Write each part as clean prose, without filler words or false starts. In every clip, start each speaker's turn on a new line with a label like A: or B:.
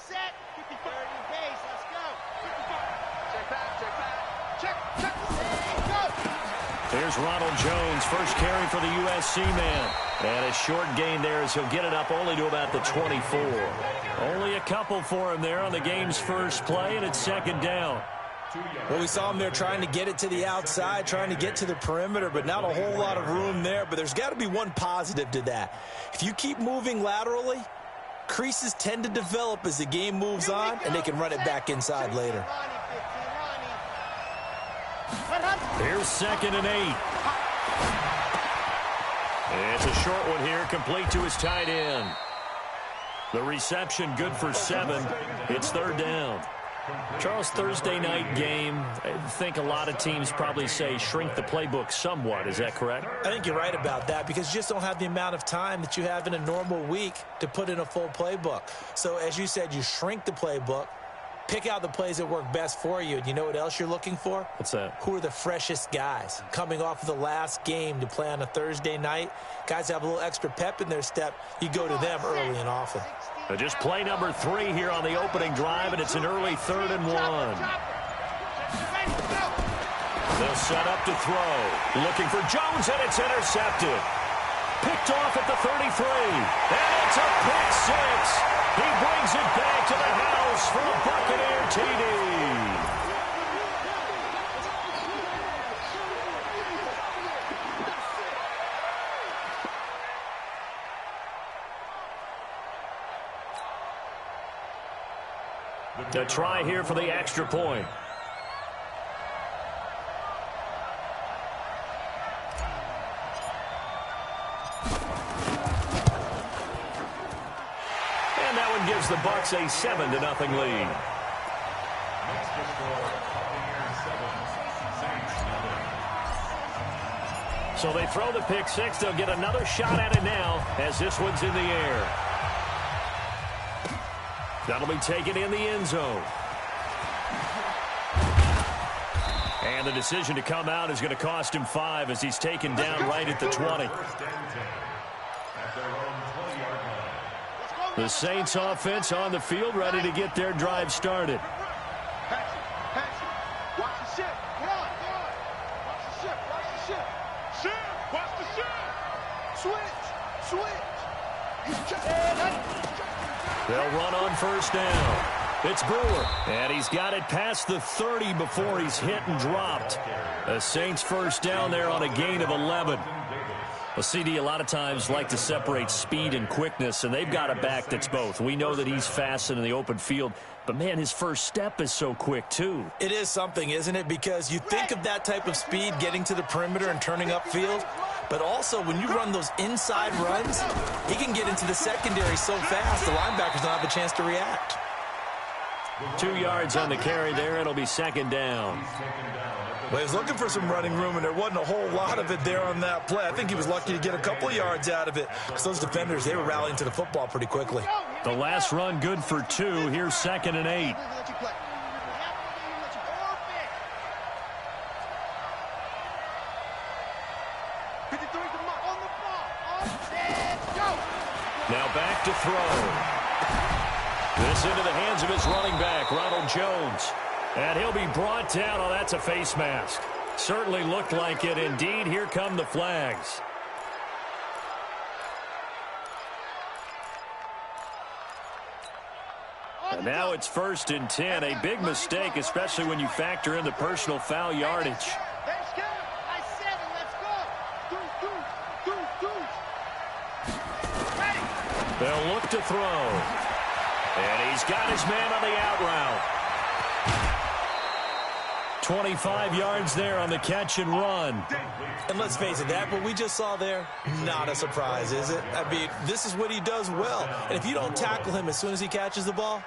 A: set. 30 pace. Let's go. Check back. Check. Go.
B: Here's Ronald Jones, first carry for the USC man. And a short gain there as he'll get it up only to about the 24. Only a couple for him there on the game's first play, and it's second down.
C: Well, we saw him there trying to get it to the outside, trying to get to the perimeter, but not a whole lot of room there. But there's got to be one positive to that. If you keep moving laterally, creases tend to develop as the game moves on, and they can run it back inside later.
B: Here's 2nd and 8. It's a short one here, complete to his tight end. The reception good for 7. It's 3rd down. Charles, Thursday night game, I think a lot of teams probably say shrink the playbook somewhat. Is that correct?
C: I think you're right about that because you just don't have the amount of time that you have in a normal week to put in a full playbook. So, as you said, you shrink the playbook, pick out the plays that work best for you. And you know what else you're looking for?
B: What's that?
C: Who are the freshest guys coming off of the last game to play on a Thursday night? Guys have a little extra pep in their step. You go to them early and often.
B: Just play number 3 here on the opening drive, and it's an early 3rd and 1. They'll set up to throw. Looking for Jones, and it's intercepted. Picked off at the 33. And it's a pick 6. He brings it back to the house for a Buccaneer TD. To try here for the extra point. And that one gives the Bucs a 7-0 lead. So they throw the pick 6. They'll get another shot at it now as this one's in the air. That'll be taken in the end zone. And the decision to come out is going to cost him 5 as he's taken down right at the 20. The Saints offense on the field ready to get their drive started.
A: Watch the ship. Watch the ship. Watch the ship. Switch.
B: They'll run on first down. It's Brewer. And he's got it past the 30 before he's hit and dropped. The Saints first down there on a gain of 11. Well, CD, a lot of times like to separate speed and quickness, and they've got a back that's both. We know that he's fast in the open field, but, man, his first step is so quick, too.
C: It is something, isn't it? Because you think of that type of speed getting to the perimeter and turning upfield, but also when you run those inside runs, he can get into the secondary so fast the linebackers don't have a chance to react.
B: 2 yards on the carry there. It'll be 2nd down.
C: Well, he was looking for some running room, and there wasn't a whole lot of it there on that play. I think he was lucky to get a couple of yards out of it because those defenders, they were rallying to the football pretty quickly.
B: The last run good for 2. Here's 2nd and 8. Now back to throw. This into the hands of his running back, Ronald Jones. And he'll be brought down. Oh, that's a face mask. Certainly looked like it. Indeed, here come the flags. And now it's 1st and 10. A big mistake, especially when you factor in the personal foul yardage. They'll look to throw. And he's got his man on the out route. 25 yards there on the catch and run.
C: And let's face it, that what we just saw there, not a surprise, is it? I mean, this is what he does well. And if you don't tackle him as soon as he catches the ball,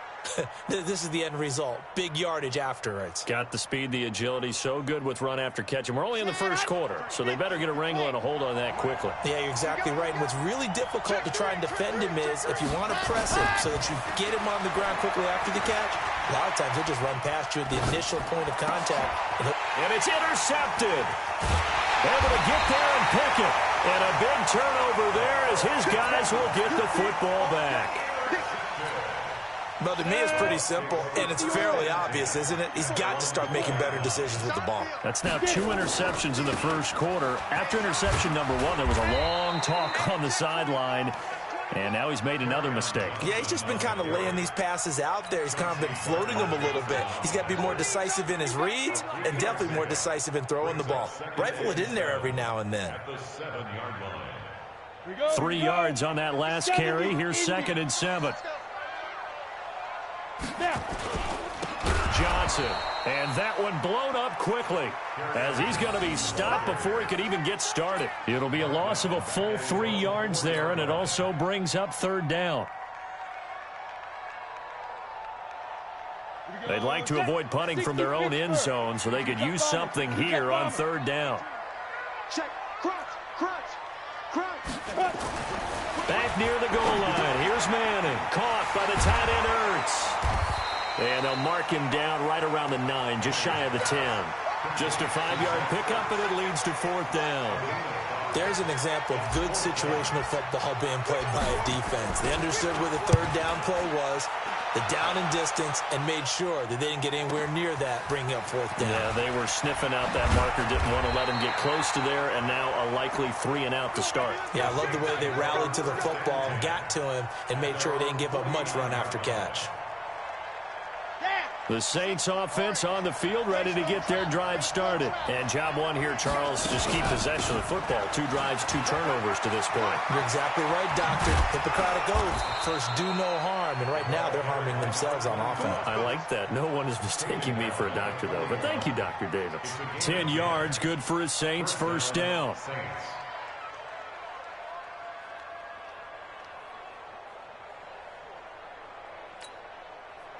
C: this is the end result. Big yardage afterwards.
B: Got the speed, the agility, so good with run after catch. And we're only in the first quarter, so they better get a wrangle and a hold on that quickly.
C: Yeah, you're exactly right. And what's really difficult to try and defend him is if you want to press him so that you get him on the ground quickly after the catch, a lot of times he'll just run past you at the initial point of contact.
B: And it's intercepted. Able to get there and pick it. And a big turnover there as his guys will get the football back.
C: Well, to me, it's pretty simple, and it's fairly obvious, isn't it? He's got to start making better decisions with the ball.
B: That's now 2 interceptions in the first quarter. After interception number 1, there was a long talk on the sideline, and now he's made another mistake.
C: Yeah, he's just been kind of laying these passes out there. He's kind of been floating them a little bit. He's got to be more decisive in his reads and definitely more decisive in throwing the ball. Rifle it in there every now and then.
B: 3 yards on that last carry. Here's 2nd and 7. Johnson, and that one blown up quickly as he's going to be stopped before he could even get started. It'll be a loss of a full 3 yards there, and it also brings up 3rd down. They'd like to avoid punting from their own end zone so they could use something here on 3rd down. Back near the goal line. Here's Manning. Caught by the tight end Ertz. And they'll mark him down right around the 9, just shy of the 10. Just a 5-yard pickup, and it leads to 4th down.
C: There's an example of good situational football being played by a defense. They understood where the 3rd down play was, the down and distance, and made sure that they didn't get anywhere near that, bringing up 4th down.
B: Yeah, they were sniffing out that marker, didn't want to let him get close to there, and now a likely 3 and out to start.
C: Yeah, I love the way they rallied to the football and got to him and made sure he didn't give up much run after catch.
B: The Saints offense on the field, ready to get their drive started. And job 1 here, Charles, just keep possession of the football. 2 drives, 2 turnovers to this point.
C: You're exactly right, Doctor. Hippocratic oath. First, do no harm. And right now, they're harming themselves on offense.
B: I like that. No one is mistaking me for a doctor, though. But thank you, Dr. Davis. 10 yards, good for his Saints. 1st down.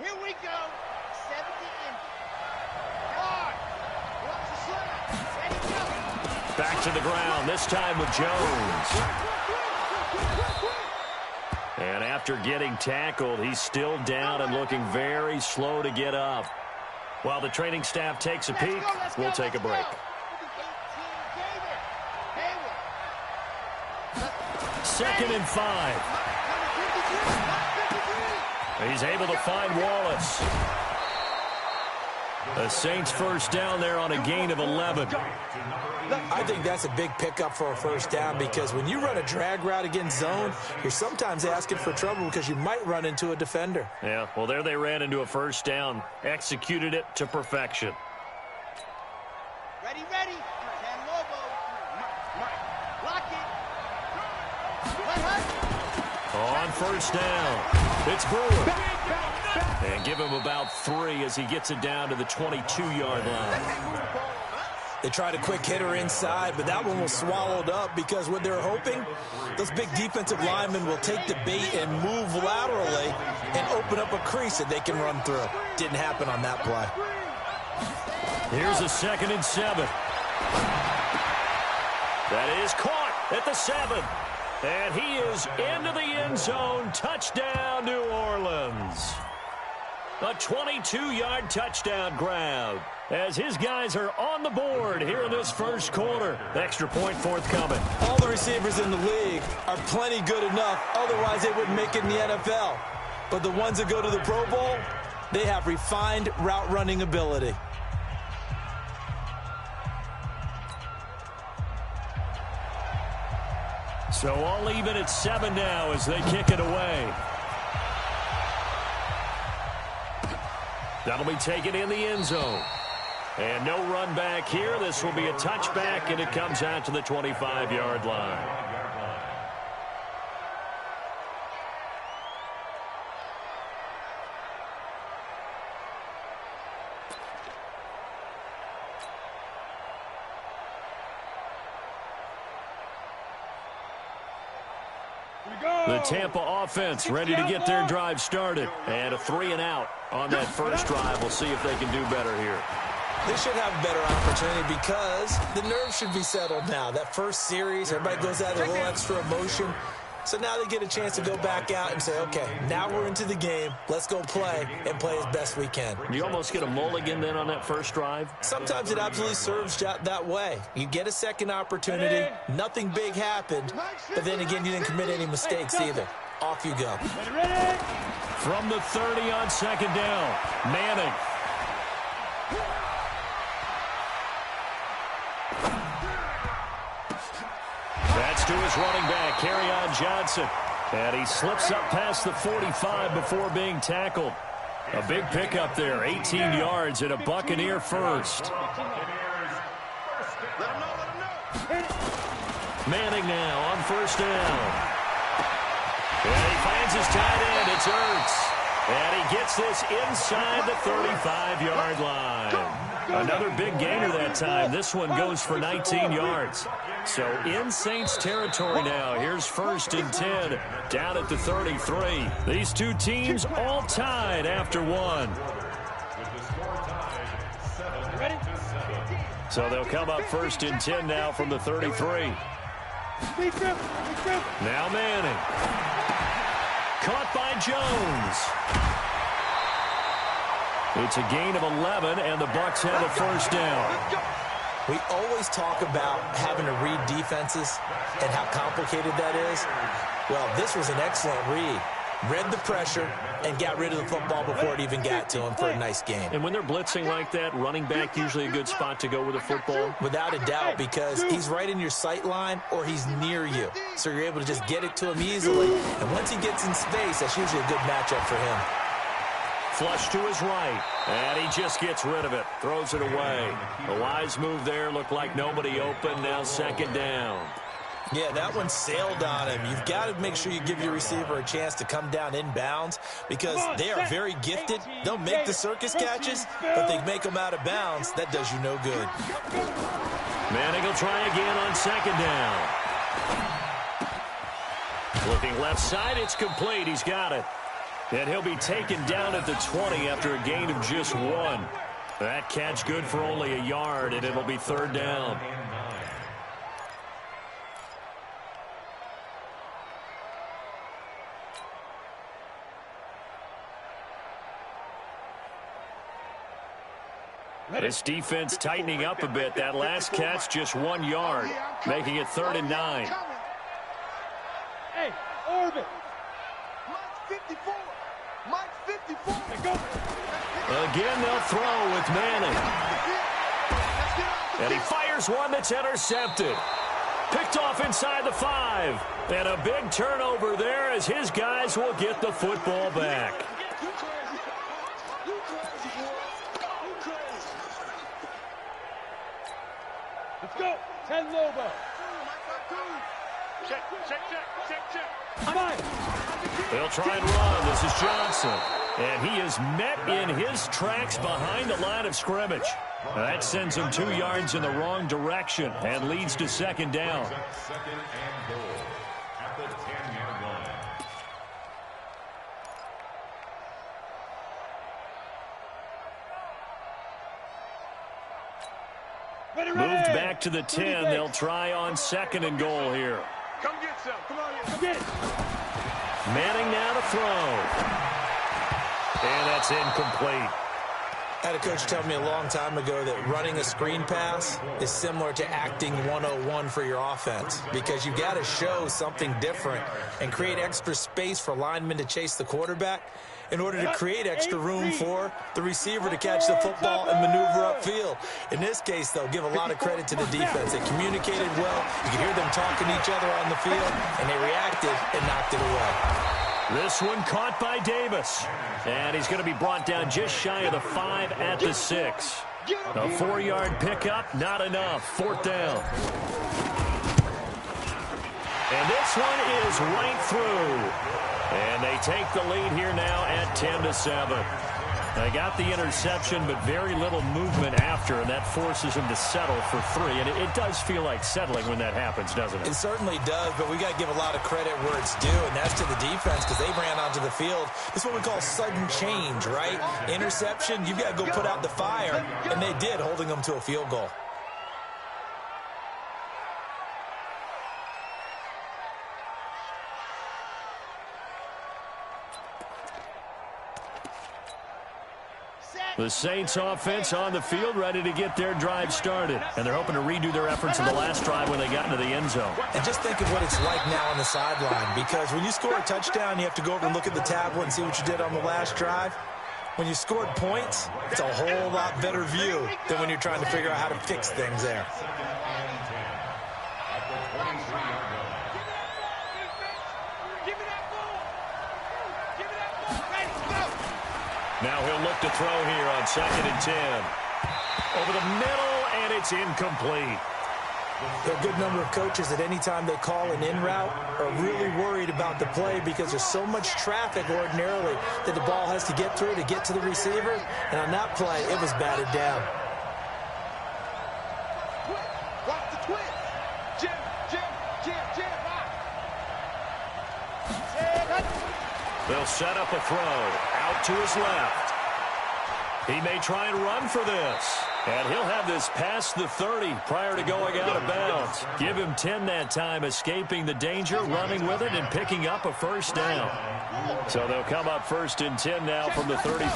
A: Here we go.
B: Back to the ground, this time with Jones. And after getting tackled, he's still down and looking very slow to get up. While the training staff takes a peek, we'll take a break. 2nd and 5. He's able to find Wallace. The Saints 1st down there on a gain of 11.
C: I think that's a big pickup for a 1st down because when you run a drag route against zone, you're sometimes asking for trouble because you might run into a defender.
B: Yeah, well, there they ran into a 1st down. Executed it to perfection.
A: Ready. Lock it.
B: On 1st down, it's Brewer. And give him about 3 as he gets it down to the 22-yard line.
C: They tried a quick hitter inside, but that one was swallowed up because what they're hoping, those big defensive linemen will take the bait and move laterally and open up a crease that they can run through. Didn't happen on that play.
B: Here's a 2nd and 7. That is caught at the 7. And he is into the end zone. Touchdown, New Orleans. A 22-yard touchdown grab as his guys are on the board here in this 1st quarter. Extra point forthcoming.
C: All the receivers in the league are plenty good enough. Otherwise, they wouldn't make it in the NFL. But the ones that go to the Pro Bowl, they have refined route running ability.
B: So all even at 7 now as they kick it away. That'll be taken in the end zone. And no run back here. This will be a touchback, and it comes out to the 25-yard line. The Tampa offense ready to get their drive started. And a 3 and out on that 1st drive. We'll see if they can do better here.
C: They should have a better opportunity because the nerves should be settled now. That 1st series, everybody goes out with a little extra emotion. So now they get a chance to go back out and say, okay, now we're into the game. Let's go play and play as best we can.
B: You almost get a mulligan then on that first drive?
C: Sometimes it absolutely serves that way. You get a second opportunity. Nothing big happened. But then again, you didn't commit any mistakes either. Off you go.
B: From the 30 on second down, Manning. That's to his running back, Kerryon Johnson. And he slips up past the 45 before being tackled. A big pickup there, 18 yards and a Buccaneer first. Manning now on first down. And he finds his tight end. It's Ertz. And he gets this inside the 35-yard line. Another big gainer that time. This one goes for 19 yards. So in Saints territory now. Here's first and 10 down at the 33. These two teams all tied after one. So they'll come up first and 10 now from the 33. Now Manning. Caught by Jones. It's a gain of 11, and the Bucs have a first down.
C: We always talk about having to read defenses and how complicated that is. Well, this was an excellent read. Read the pressure and got rid of the football before it even got to him for a nice game.
B: And when they're blitzing like that, running back usually a good spot to go with the football?
C: Without a doubt, because he's right in your sight line or he's near you. So you're able to just get it to him easily. And once he gets in space, that's usually a good matchup for him.
B: Flush to his right, and he just gets rid of it, throws it away. A wise move there, looked like nobody open, now second down.
C: Yeah, that one sailed on him. You've got to make sure you give your receiver a chance to come down inbounds because they are very gifted. They'll make the circus catches, but they make them out of bounds. That does you no good.
B: Manning will try again on second down. Looking left side, it's complete. He's got it. And he'll be taken down at the 20 after a gain of just one. That catch good for only a yard, and it'll be third down. This defense tightening up a bit. That last catch just 1 yard, making it 3rd and 9.
A: Hey, Orbit. Mike 54. Mike 54.
B: Again, they'll throw with Manning. And he fires one that's intercepted. Picked off inside the 5. And a big turnover there as his guys will get the football back.
A: Let's go. 10 Lobo. Check. Come on.
B: They'll try and run. This is Johnson. And he is met in his tracks behind the line of scrimmage. That sends him 2 yards in the wrong direction and leads to second down.
D: Second and goal at the 10-yard line.
B: Moved back to the 10. They'll try on second and goal here.
A: Come get some. Come on in. Come get it.
B: Manning now to throw. And that's incomplete.
C: I had a coach tell me a long time ago that running a screen pass is similar to acting 101 for your offense because you got to show something different and create extra space for linemen to chase the quarterback in order to create extra room for the receiver to catch the football and maneuver upfield. In this case, though, give a lot of credit to the defense. They communicated well. You could hear them talking to each other on the field, and they reacted and knocked it away.
B: This one caught by Davis. And he's going to be brought down just shy of the 5 at the 6. A 4-yard pickup, not enough. 4th down. And this one is right through. And they take the lead here now at 10-7. They got the interception, but very little movement after, and that forces him to settle for 3. And it does feel like settling when that happens, doesn't it?
C: It certainly does, but we got to give a lot of credit where it's due, and that's to the defense because they ran onto the field. This is what we call sudden change, right? Interception, you've got to go put out the fire, and they did, holding them to a field goal.
B: The Saints offense on the field, ready to get their drive started. And they're hoping to redo their efforts in the last drive when they got into the end zone.
C: And just think of what it's like now on the sideline, because when you score a touchdown, you have to go over and look at the tablet and see what you did on the last drive. When you scored points, it's a whole lot better view than when you're trying to figure out how to fix things there.
B: Now he'll look to throw here on 2nd and 10. Over the middle, and it's incomplete.
C: There are a good number of coaches that any time they call an in route are really worried about the play because there's so much traffic ordinarily that the ball has to get through to get to the receiver. And on that play, it was batted down.
A: Watch the twist. Jim.
B: They'll set up a throw out to his left. He may try and run for this. And he'll have this past the 30 prior to going out of bounds. Give him 10 that time, escaping the danger, running with it, and picking up a first down. So they'll come up 1st and 10 now from the 33.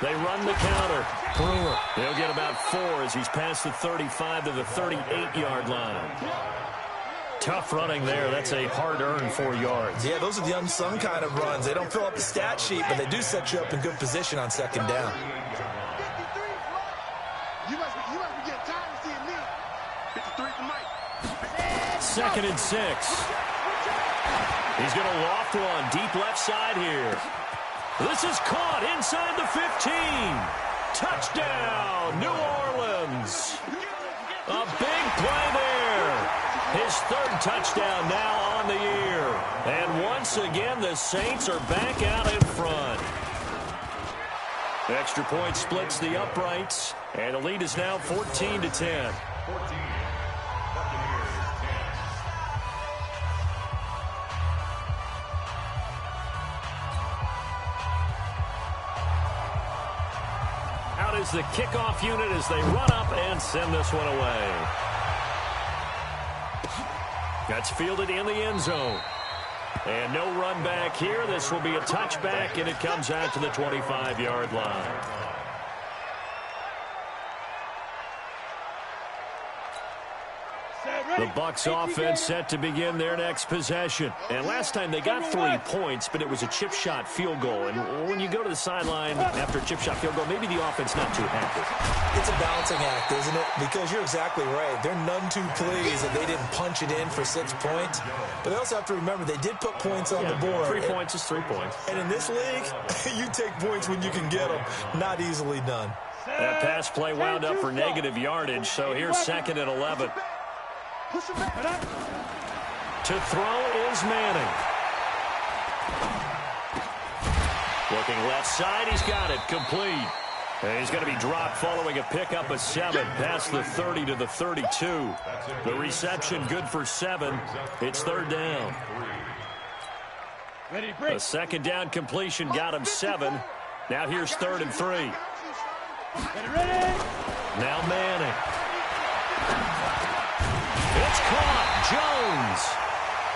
B: They run the counter. Brewer. They'll get about 4 as he's past the 35 to the 38-yard line. Tough running there. That's a hard-earned 4 yards.
C: Yeah, those are the unsung kind of runs. They don't fill up the stat sheet, but they do set you up in good position on 2nd down.
A: You must be getting tired of seeing me. 53 for Mike.
B: 2nd and 6. He's going to loft one deep left side here. This is caught inside the 15. Touchdown, New Orleans. A big play there. His 3rd touchdown now on the year. And once again, the Saints are back out in front. Extra point splits the uprights. And the lead is now 14-10. Out is the kickoff unit as they run up and send this one away. That's fielded in the end zone. And no run back here. This will be a touchback, and it comes out to the 25-yard line. The Bucs offense set to begin their next possession. And last time they got 3 points, but it was a chip shot field goal. And when you go to the sideline after a chip shot field goal, maybe the offense not too happy.
C: It's a balancing act, isn't it? Because you're exactly right. They're none too pleased that they didn't punch it in for 6 points. But they also have to remember they did put points on the board.
B: 3 points is 3 points.
C: And in this league, you take points when you can get them. Not easily done.
B: That pass play wound up for negative yardage, so here's 2nd and 11. To throw is Manning. Looking left side, he's got it, complete. And he's going to be dropped following a pickup of 7, past the 30 to the 32. The reception good for 7. It's 3rd down. A 2nd down completion got him 7. Now here's 3rd and 3. Now Manning. It's caught. Jones.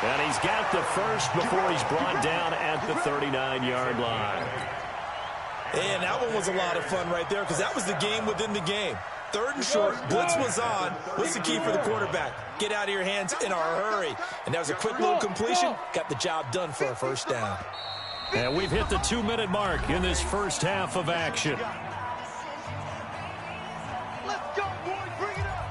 B: And he's got the first before he's brought down at the 39-yard line.
C: And that one was a lot of fun right there because that was the game within the game. 3rd and short, blitz was on. What's the key for the quarterback? Get out of your hands in a hurry. And that was a quick little completion. Got the job done for a first down.
B: And we've hit the 2-minute mark in this first half of action.
A: Let's go, boys. Bring it up.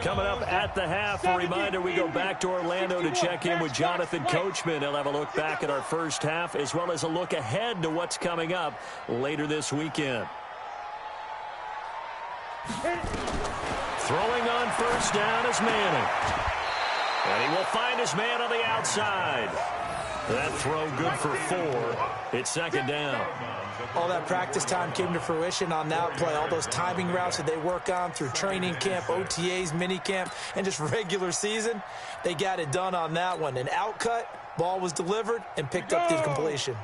B: Coming up at the half, a reminder, we go back to Orlando to check in with Jonathan Coachman. He'll have a look back at our first half as well as a look ahead to what's coming up later this weekend. Throwing on first down is Manning. And he will find his man on the outside. That throw good for 4. It's 2nd down.
C: All that practice time came to fruition on that play. All those timing routes that they work on through training camp, OTAs, minicamp, and just regular season, they got it done on that one. An outcut, ball was delivered, and picked up the completion.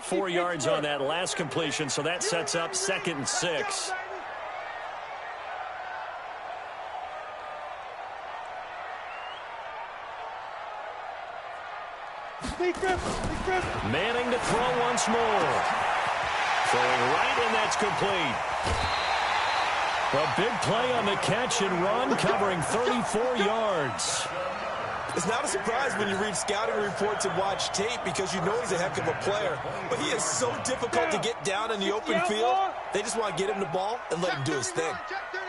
B: 4 yards on that last completion, so that sets up 2nd and 6. Manning to throw once more. Throwing right, and that's complete. A big play on the catch and run, covering 34 yards.
C: It's not a surprise when you read scouting reports and watch tape because you know he's a heck of a player. But he is so difficult to get down in the open field. They just want to get him the ball and let him do his thing.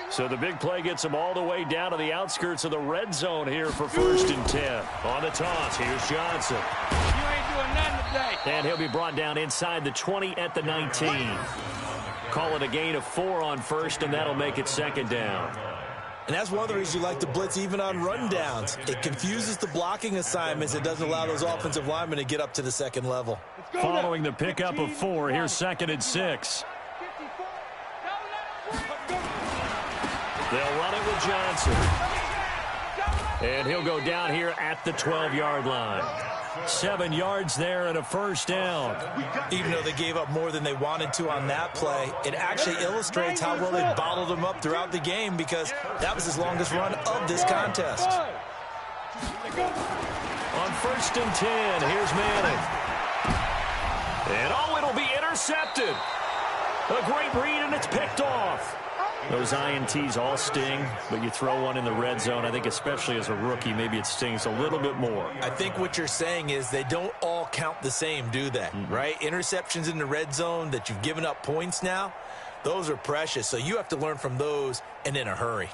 B: So the big play gets him all the way down to the outskirts of the red zone here for 1st and 10. On the toss, here's Johnson.
A: You ain't doing nothing today.
B: And he'll be brought down inside the 20 at the 19. Call it a gain of 4 on 1st, and that'll make it 2nd down.
C: And that's one of the reasons you like to blitz even on rundowns. It confuses the blocking assignments. It doesn't allow those offensive linemen to get up to the 2nd level.
B: Following the pickup of 4, here's 2nd and 6. They'll run it with Johnson. And he'll go down here at the 12-yard line. 7 yards there and a 1st down.
C: Even though they gave up more than they wanted to on that play, it actually illustrates how well they bottled them up throughout the game because that was his longest run of this contest.
B: On 1st and 10, here's Manning. And it'll be intercepted. A great read, and it's picked off. Those INTs all sting, but you throw one in the red zone, I think especially as a rookie, maybe it stings a little bit more.
C: I think what you're saying is they don't all count the same, do they? Right? Interceptions in the red zone that you've given up points now, those are precious. So you have to learn from those and in a hurry.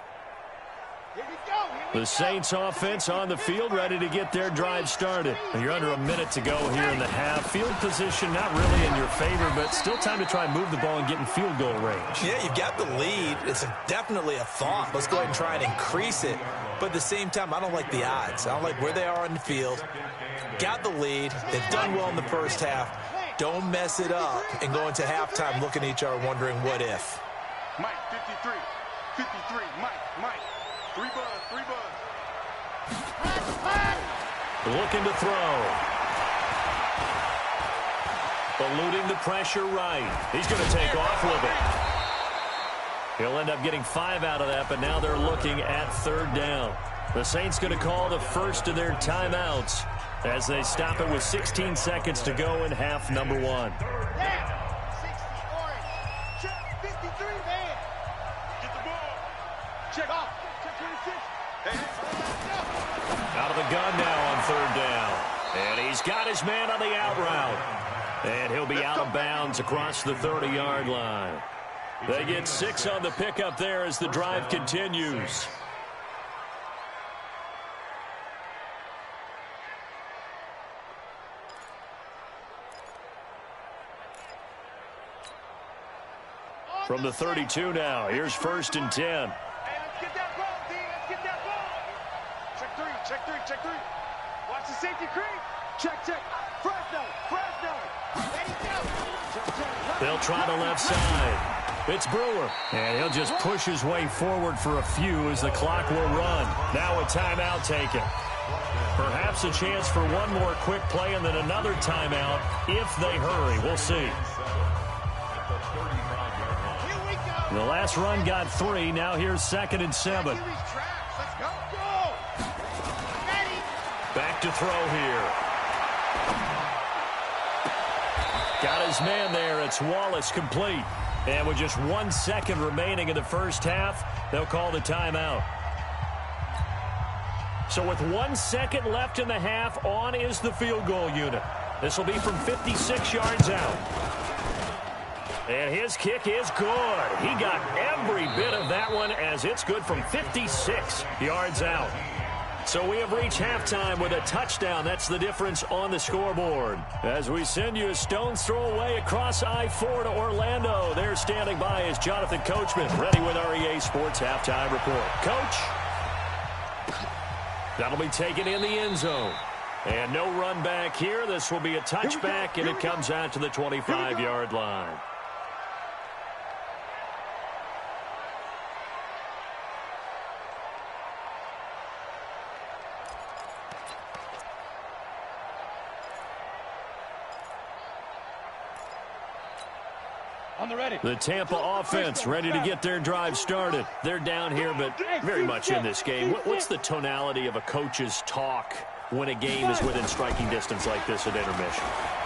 B: The Saints offense on the field, ready to get their drive started. You're under a minute to go here in the half. Field position not really in your favor, but still time to try and move the ball and get in field goal range.
C: Yeah, you've got the lead. It's definitely a thought. Let's go ahead and try and increase it. But at the same time, I don't like the odds. I don't like where they are on the field. Got the lead. They've done well in the first half. Don't mess it up and go into halftime looking at each other wondering what if.
A: Mike, 53. 53. Mike. 3 buzz.
B: Looking to throw. Eluding the pressure right. He's going to take off with it. He'll end up getting 5 out of that, but now they're looking at 3rd down. The Saints going to call the first of their timeouts as they stop it with 16 seconds to go in half number 1.
A: 60 orange. Check 53, man. Get the ball. Check off. Check 26.
B: Out of the gun now on 3rd down. And he's got his man on the out route. And he'll be out of bounds across the 30-yard line. They get 6 on the pickup there as the drive continues. From the 32 now, here's 1st and 10.
A: Hey, let's get that ball, D. Let's get that ball. Check 3. Watch the safety creep. Check. Fresno. Ready, go.
B: They'll try the left side. It's Brewer. And he'll just push his way forward for a few as the clock will run. Now a timeout taken. Perhaps a chance for one more quick play and then another timeout if they hurry. We'll see. The last run got 3. Now here's 2nd and 7.
A: Let's go.
B: Back to throw here. Got his man there. It's Wallace complete. And with just 1 second remaining in the first half, they'll call the timeout. So with 1 second left in the half, on is the field goal unit. This will be from 56 yards out. And his kick is good. He got every bit of that one as it's good from 56 yards out. So we have reached halftime with a touchdown. That's the difference on the scoreboard. As we send you a stone's throw away across I-4 to Orlando. There standing by is Jonathan Coachman, ready with our EA Sports Halftime Report. Coach, that'll be taken in the end zone. And no run back here. This will be a touchback, and it comes out to the 25-yard line. The Tampa offense ready to get their drive started. They're down here, but very much in this game. What's the tonality of a coach's talk when a game is within striking distance like this at intermission.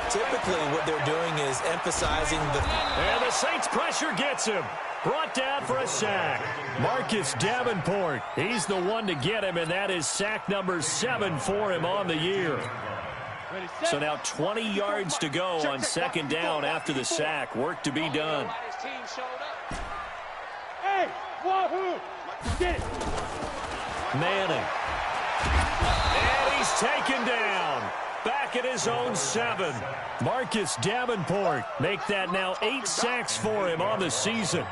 C: Typically, what they're doing is emphasizing the...
B: And the Saints pressure gets him. Brought down for a sack. Marcus Davenport, he's the one to get him, and that is sack number 7 for him on the year. So now 20 yards to go on second down after the sack. Work to be done.
A: Hey, wahoo! Get it.
B: Manning. And he's taken down. Back at his own 7. Marcus Davenport make that now 8 sacks for him on the season.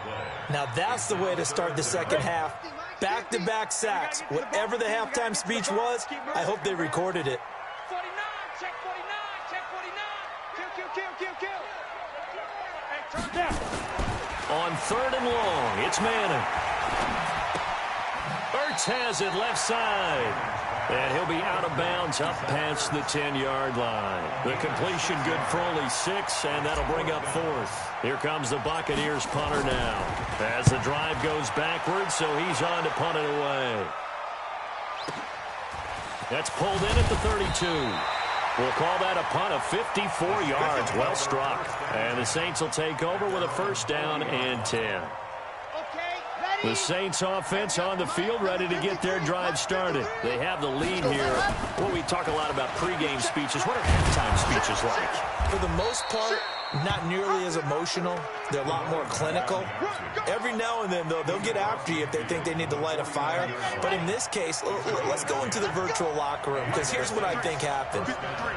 C: Now that's the way to start the second half. Back-to-back sacks. Whatever the halftime speech was, I hope they recorded it.
A: 49, check 49, check 49. Kill. Hey, turn down.
B: On 3rd and long, it's Manning. Ertz has it left side. And he'll be out of bounds up past the 10-yard line. The completion good for only 6, and that'll bring up 4th. Here comes the Buccaneers punter now. As the drive goes backwards, so he's on to punt it away. That's pulled in at the 32. We'll call that a punt of 54 yards. Well struck. And the Saints will take over with a 1st down and 10. The Saints offense on the field, ready to get their drive started. They have the lead here. Well, we talk a lot about pregame speeches. What are halftime speeches like?
C: For the most part, not nearly as emotional. They're a lot more clinical. Every now and then, though, they'll get after you if they think they need to light a fire. But in this case, let's go into the virtual locker room, because here's what I think happened.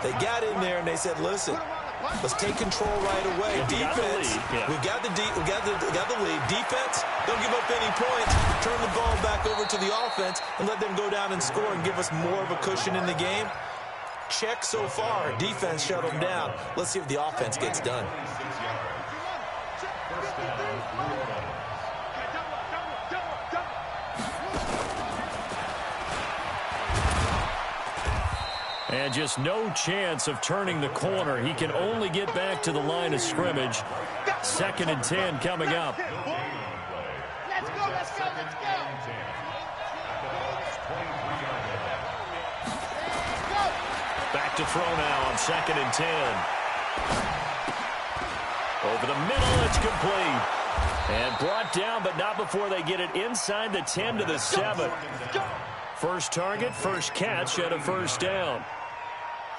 C: They got in there and they said, listen, let's take control right away. Defense, we've got the lead. Defense, don't give up any points. Turn the ball back over to the offense and let them go down and score and give us more of a cushion in the game. Check so far. Defense shut them down. Let's see if the offense gets done.
B: And just no chance of turning the corner. He can only get back to the line of scrimmage. 2nd and 10 coming up.
A: Let's go.
B: Back to throw now on 2nd and 10. Over the middle, it's complete. And brought down, but not before they get it inside the 10 to the 7. First target, first catch, and a 1st down.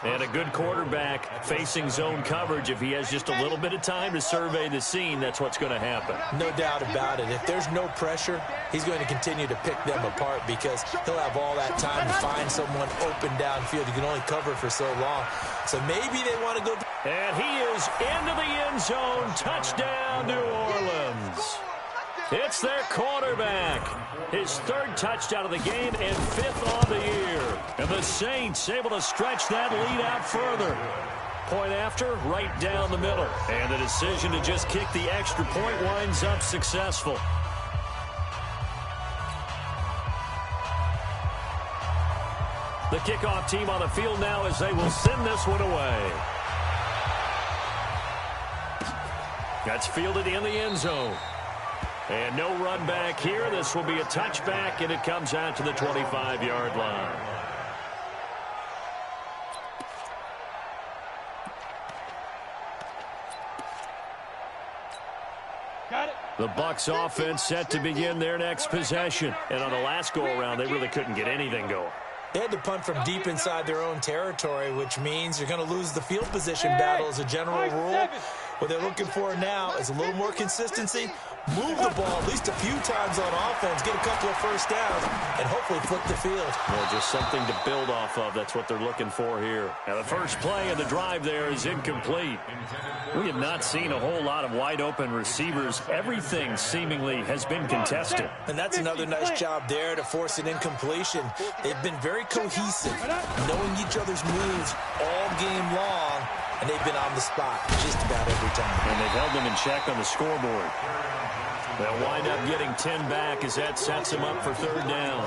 B: And a good quarterback facing zone coverage. If he has just a little bit of time to survey the scene, that's what's going to happen.
C: No doubt about it. If there's no pressure, he's going to continue to pick them apart because he'll have all that time to find someone open downfield. He can only cover for so long. So maybe they want to go.
B: And he is into the end zone. Touchdown, New Orleans. It's their quarterback. His 3rd touchdown of the game and 5th on the year. And the Saints able to stretch that lead out further. Point after, right down the middle. And the decision to just kick the extra point winds up successful. The kickoff team on the field now as they will send this one away. That's fielded in the end zone. And no run back here. This will be a touchback, and it comes out to the 25-yard line.
A: Got it.
B: The Bucs offense set to begin their next possession. And on the last go-around, they really couldn't get anything going.
C: They had to punt from deep inside their own territory, which means you're going to lose the field position battle as a general rule. What they're looking for now is a little more consistency, move the ball at least a few times on offense, get a couple of 1st downs, and hopefully flip the field.
B: Well, just something to build off of. That's what they're looking for here. Now, the first play of the drive there is incomplete. We have not seen a whole lot of wide-open receivers. Everything seemingly has been contested.
C: And that's another nice job there to force an incompletion. They've been very cohesive, knowing each other's moves all game long, and they've been on the spot just about every time.
B: And they've held them in check on the scoreboard. They'll wind up getting 10 back as that sets them up for 3rd down.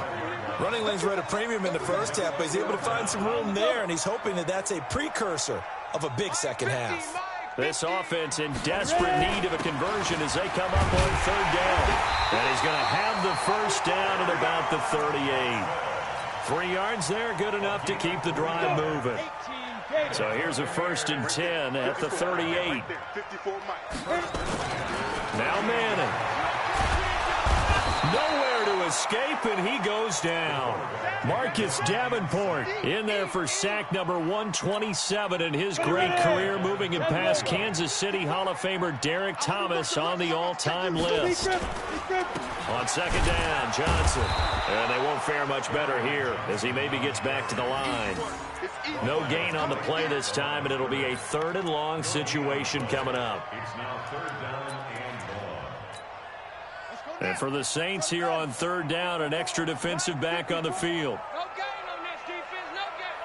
C: Running lanes were at a premium in the first half, but he's able to find some room there, and he's hoping that that's a precursor of a big second half.
B: This offense in desperate need of a conversion as they come up on 3rd down. And he's going to have the 1st down at about the 38. 3 yards there, good enough to keep the drive moving. So here's a 1st and 10 at the 38. Now Manning. Nowhere to escape, and he goes down. Marcus Davenport in there for sack number 127 in his great career, moving it past Kansas City Hall of Famer Derek Thomas on the all-time list. On 2nd down, Johnson. And they won't fare much better here as he maybe gets back to the line. No gain on the play this time, and it'll be a 3rd and long situation coming up.
D: It's now 3rd down and 1.
B: And for the Saints here on 3rd down, an extra defensive back on the field.
A: No gain on this defense, no gain.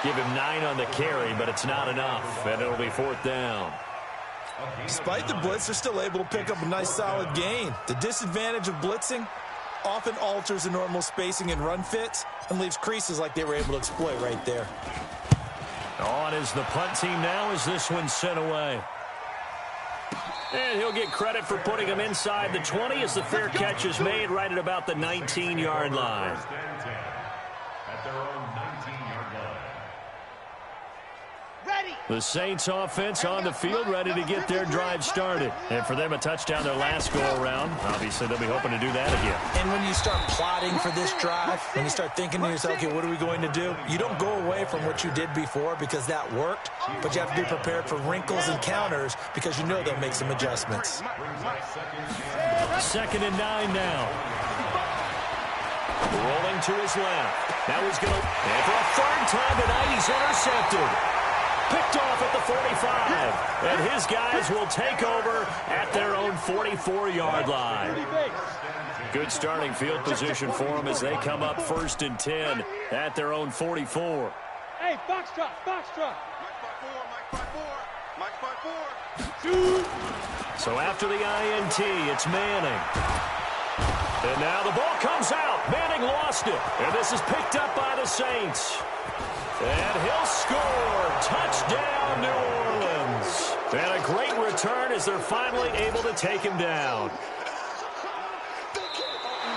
B: Give him 9 on the carry, but it's not enough, and it'll be 4th down.
C: Despite the blitz, they're still able to pick up a nice solid gain. The disadvantage of blitzing often alters the normal spacing and run fits and leaves creases like they were able to exploit right there.
B: On is the punt team now as this one's sent away. And he'll get credit for putting him inside the 20 as the fair catch is made right at about the 19-yard line.
D: At their own 19-yard line.
B: The Saints offense on the field ready to get their drive started. And for them, a touchdown their last go-around. Obviously, they'll be hoping to do that again.
C: And when you start plotting for this drive, when you start thinking to yourself, okay, what are we going to do? You don't go away from what you did before because that worked, but you have to be prepared for wrinkles and counters because you know they'll make some adjustments.
B: 2nd and 9 now. Rolling to his left. Now he's going to, and for a 3rd time tonight, he's intercepted. Picked off at the 45, and his guys will take over at their own 44-yard line. Good starting field position for them as they come up 1st and 10 at their own 44.
A: Hey, box drop, box drop.
B: So after the INT, it's Manning. And now the ball comes out. Manning lost it, and this is picked up by the Saints. And he'll score. Touchdown, New Orleans. And a great return as they're finally able to take him down.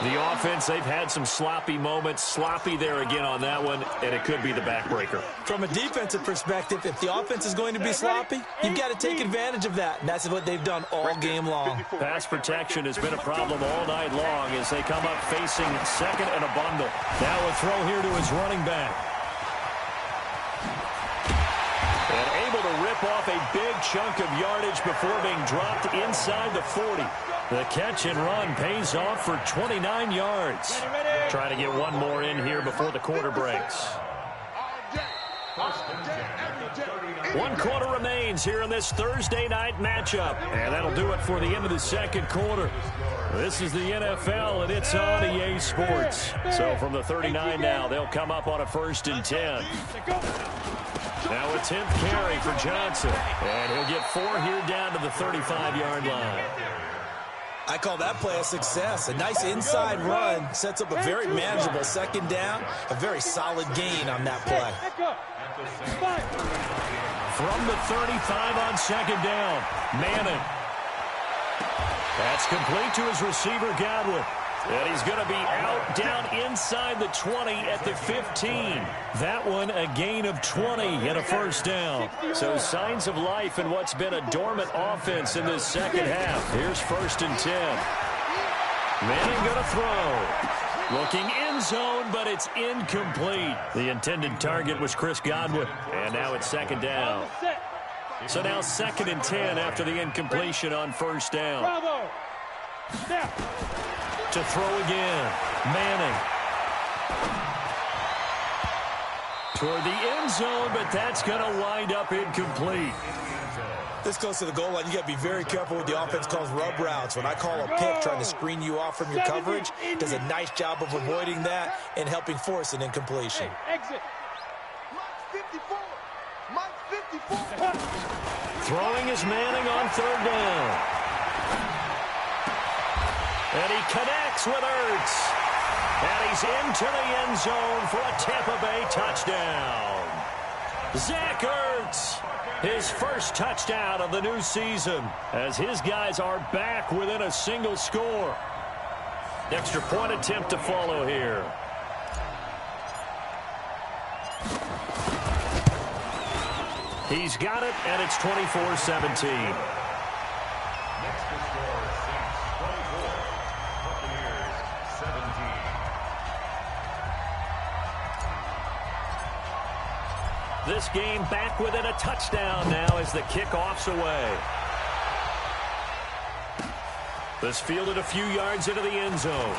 B: The offense, they've had some sloppy moments. Sloppy there again on that one, and it could be the backbreaker.
C: From a defensive perspective, if the offense is going to be sloppy, you've got to take advantage of that, and that's what they've done all game long.
B: Pass protection has been a problem all night long as they come up facing 2nd and a bundle. Now a throw here to his running back. And able to rip off a big chunk of yardage before being dropped inside the 40. The catch and run pays off for 29 yards. Trying to get one more in here before the quarter breaks. 1 quarter remains here in this Thursday night matchup. And that'll do it for the end of the 2nd quarter. This is the NFL, and it's on EA Sports. So from the 39 now, they'll come up on a 1st and 10. Now a 10th carry for Johnson. And he'll get 4 here down to the 35-yard line.
C: I call that play a success. A nice inside run sets up a very manageable 2nd down. A very solid gain on that play.
B: From the 35 on 2nd down, Manning. That's complete to his receiver, Godwin. And he's going to be out down inside the 20 at the 15. That one a gain of 20 and a 1st down. So signs of life in what's been a dormant offense in this 2nd half. Here's 1st and 10. Manning going to throw. Looking end zone, but it's incomplete. The intended target was Chris Godwin. And now it's 2nd down. So now 2nd and 10 after the incompletion on 1st down. To throw again. Manning. Toward the end zone, but that's going to wind up incomplete.
C: This close to the goal line, you got to be very careful with the offense calls rub routes. When I call a pick trying to screen you off from your coverage, does a nice job of avoiding that and helping force an incompletion.
A: Exit.
B: Throwing is Manning on 3rd down. And he connects with Ertz. And he's into the end zone for a Tampa Bay touchdown. Zach Ertz, his first touchdown of the new season, as his guys are back within a single score. Extra point attempt to follow here. He's got it, and it's 24-17.
D: Next to score, Saints 24, Buccaneers 17.
B: This game back within a touchdown now as the kickoff's away. This fielded a few yards into the end zone.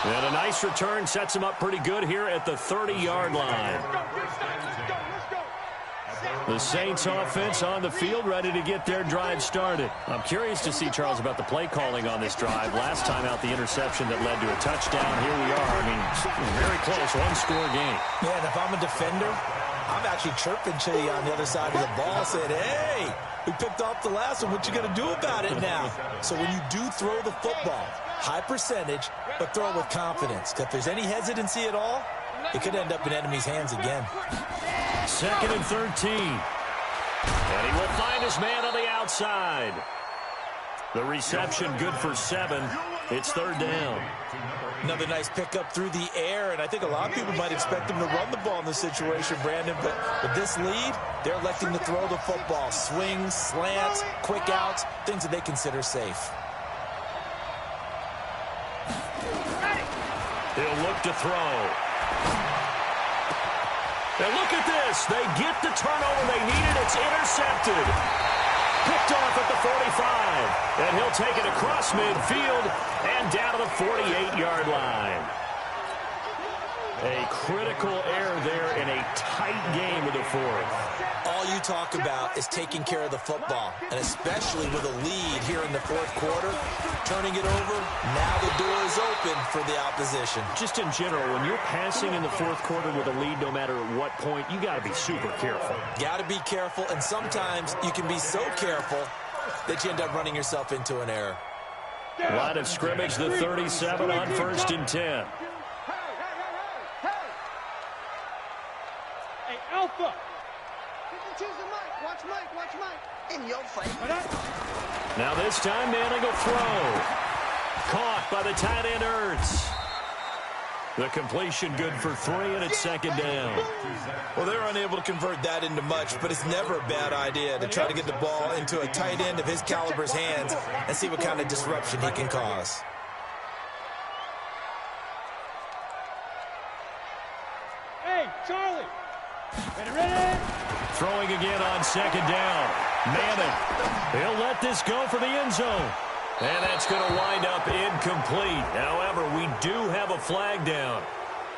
B: And a nice return sets him up pretty good here at the 30-yard line. The Saints offense on the field, ready to get their drive started. I'm curious to see, Charles, about the play calling on this drive. Last time out, the interception that led to a touchdown. Here we are. I mean, very close, one-score game.
C: Yeah, and if I'm a defender, I'm actually chirping to you on the other side of the ball, saying, hey, we picked off the last one. What you going to do about it now? So when you do throw the football, high percentage, but throw it with confidence. If there's any hesitancy at all, it could end up in enemy's hands again.
B: 2nd and 13. And he will find his man on the outside. The reception good for 7. It's 3rd down.
C: Another nice pickup through the air, and I think a lot of people might expect him to run the ball in this situation, Brandon, but with this lead, they're electing to throw the football. Swings, slants, quick outs, things that they consider safe.
B: He'll look to throw. And look at this. They get the turnover they needed. It's intercepted. Picked off at the 45. And he'll take it across midfield and down to the 48-yard line. A critical error there in a tight game with the 4th.
C: All you talk about is taking care of the football, and especially with a lead here in the 4th quarter, turning it over, now the door is open for the opposition.
B: Just in general, when you're passing in the 4th quarter with a lead, no matter at what point, you got to be super careful.
C: Got to be careful, and sometimes you can be so careful that you end up running yourself into an error.
B: Line of scrimmage, the 37 on 1st and 10.
A: Hey, Alpha! You can choose the mic. Watch Mike. In your face.
B: Now this time, Manning will throw. Caught by the tight end, Ertz. The completion good for 3, and it's 2nd down.
C: Well, they're unable to convert that into much, but it's never a bad idea to try to get the ball into a tight end of his caliber's hands and see what kind of disruption he can cause.
A: Hey, Charlie. Ready?
B: Throwing again on 2nd down. Manning. He'll let this go for the end zone. And that's going to wind up incomplete. However, we do have a flag down.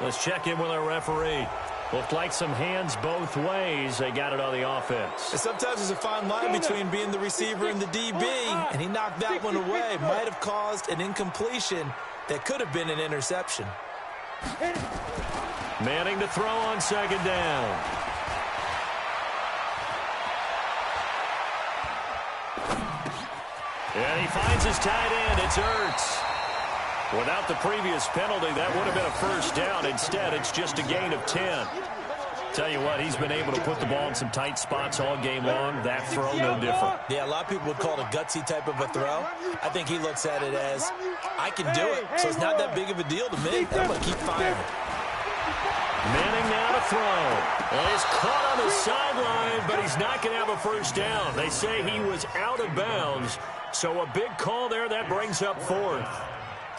B: Let's check in with our referee. Looked like some hands both ways. They got it on the offense.
C: Sometimes there's a fine line between being the receiver and the DB, and he knocked that one away. Might have caused an incompletion that could have been an interception.
B: Manning to throw on 2nd down. And he finds his tight end. It's Ertz. Without the previous penalty, that would have been a 1st down. Instead, it's just a gain of 10. Tell you what, he's been able to put the ball in some tight spots all game long. That throw, no different.
C: Yeah, a lot of people would call it a gutsy type of a throw. I think he looks at it as, I can do it, so it's not that big of a deal to me. I'm going to keep firing.
B: Manning now to throw. Well, he's caught on the sideline, but he's not going to have a 1st down. They say he was out of bounds, so a big call there. That brings up 4th.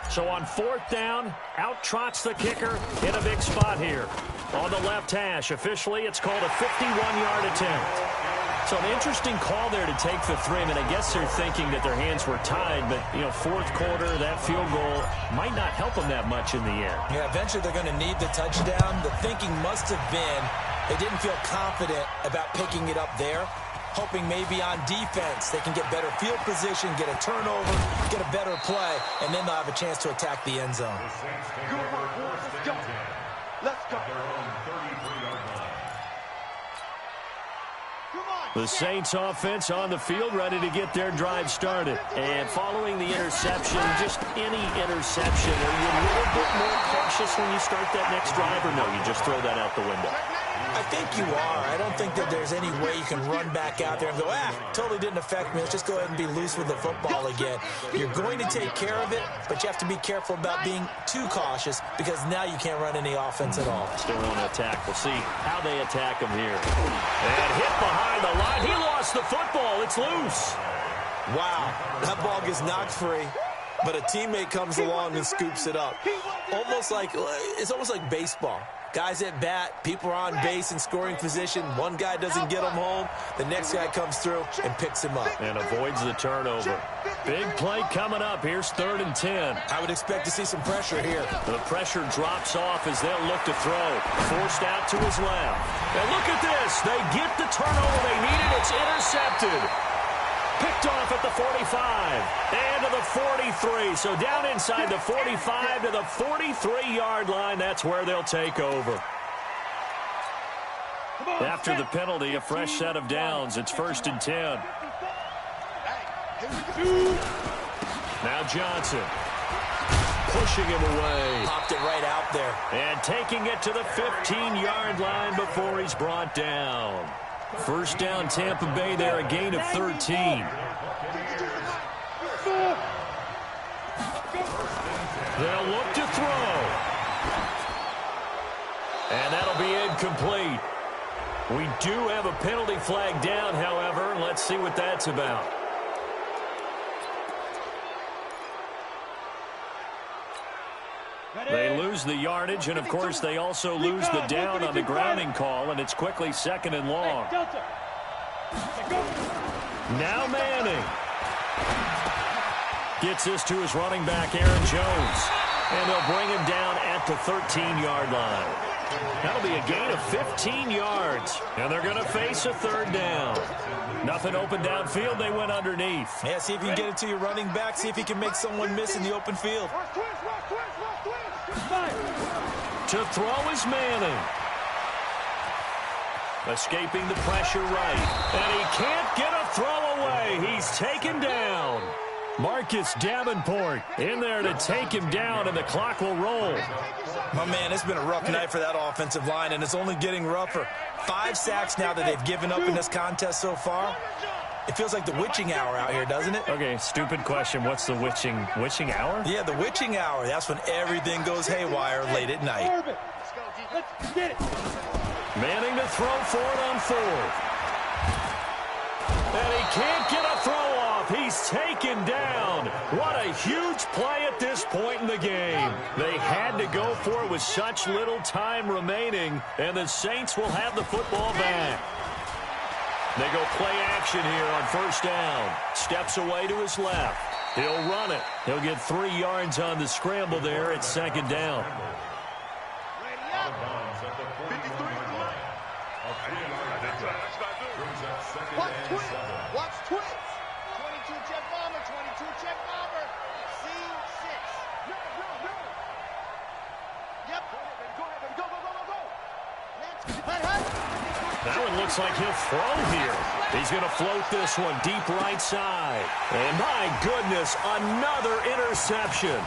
B: So on 4th down, out trots the kicker in a big spot here. On the left hash, officially, it's called a 51-yard attempt. So an interesting call there to take the 3. I mean, I guess they're thinking that their hands were tied, but, 4th quarter, that field goal might not help them that much in the end.
C: Yeah, eventually they're going to need the touchdown. The thinking must have been they didn't feel confident about picking it up there, hoping maybe on defense they can get better field position, get a turnover, get a better play, and then they'll have a chance to attack the end zone.
A: Let's go. Come on.
B: The Saints offense on the field, ready to get their drive started.
E: And following the interception, just any interception, are you a little bit more cautious when you start that next drive, or no, you just throw that out the window?
C: I think you are. I don't think that there's any way you can run back out there and go, totally didn't affect me. Let's just go ahead and be loose with the football again. You're going to take care of it, but you have to be careful about being too cautious because now you can't run any offense at all.
B: Still on attack. We'll see how they attack him here. And hit behind the line. He lost the football. It's loose.
C: Wow, that ball gets knocked free, but a teammate comes along and scoops it up. It's almost like baseball. Guys at bat, people are on base in scoring position. One guy doesn't get him home. The next guy comes through and picks him up.
B: And avoids the turnover. Big play coming up. Here's 3rd and 10.
C: I would expect to see some pressure here.
B: The pressure drops off as they'll look to throw. Forced out to his left. And look at this. They get the turnover they needed. It's intercepted. Picked off at the 45 and to the 43. So down inside the 45 to the 43-yard line. That's where they'll take over. After the penalty, a fresh set of downs. It's 1st and 10. Now Johnson. Pushing him away.
C: Popped it right out there.
B: And taking it to the 15-yard line before he's brought down. 1st down, Tampa Bay there, a gain of 13. They'll look to throw. And that'll be incomplete. We do have a penalty flag down, however. Let's see what that's about. They lose the yardage, and, of course, they also lose the down on the grounding call, and it's quickly 2nd and long. Now Manning. Gets this to his running back, Aaron Jones. And they'll bring him down at the 13-yard line. That'll be a gain of 15 yards. And they're going to face a 3rd down. Nothing open downfield. They went underneath.
C: Yeah, see if you can get it to your running back. See if you can make someone miss in the open field.
B: To throw is Manning. Escaping the pressure right. And he can't get a throw away. He's taken down. Marcus Davenport in there to take him down, and the clock will roll.
C: My man, it's been a rough night for that offensive line, and it's only getting rougher. 5 sacks now that they've given up in this contest so far. It feels like the witching hour out here, doesn't it?
B: Okay, stupid question. What's the witching hour?
C: Yeah, the witching hour. That's when everything goes haywire late at night.
A: Let's get it.
B: Manning to throw 4th on 4th. And he can't get a throw off. He's taken down. What a huge play at this point in the game. They had to go for it with such little time remaining, and the Saints will have the football back. They go play action here on 1st down. Steps away to his left. He'll run it. He'll get 3 yards on the scramble there at 2nd down.
A: Watch twins. 22 check bomber, 22 check bomber. C6. Yep.
B: That one looks like he'll throw here. He's going to float this one deep right side. And my goodness, another interception.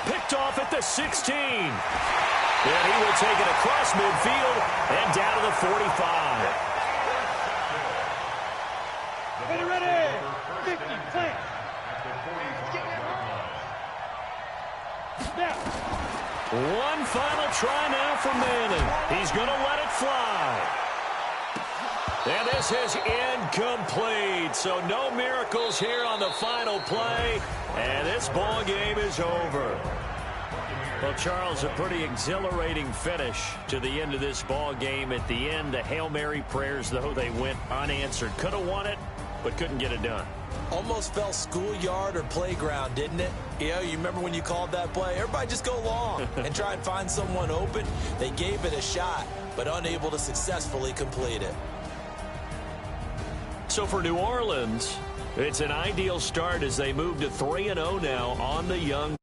B: Picked off at the 16. And he will take it across midfield and down to the 45.
A: Ready. 50, plant. Now.
B: One final try now for Manning. He's going to let it fly. And this is incomplete. So no miracles here on the final play. And this ball game is over. Well, Charles, a pretty exhilarating finish to the end of this ball game. At the end, the Hail Mary prayers, though, they went unanswered. Could have won it, but couldn't get it done.
C: Almost felt schoolyard or playground, didn't it? Yeah, you remember when you called that play? Everybody just go long and try and find someone open. They gave it a shot, but unable to successfully complete it.
B: So for New Orleans, it's an ideal start as they move to 3-0 now on the young.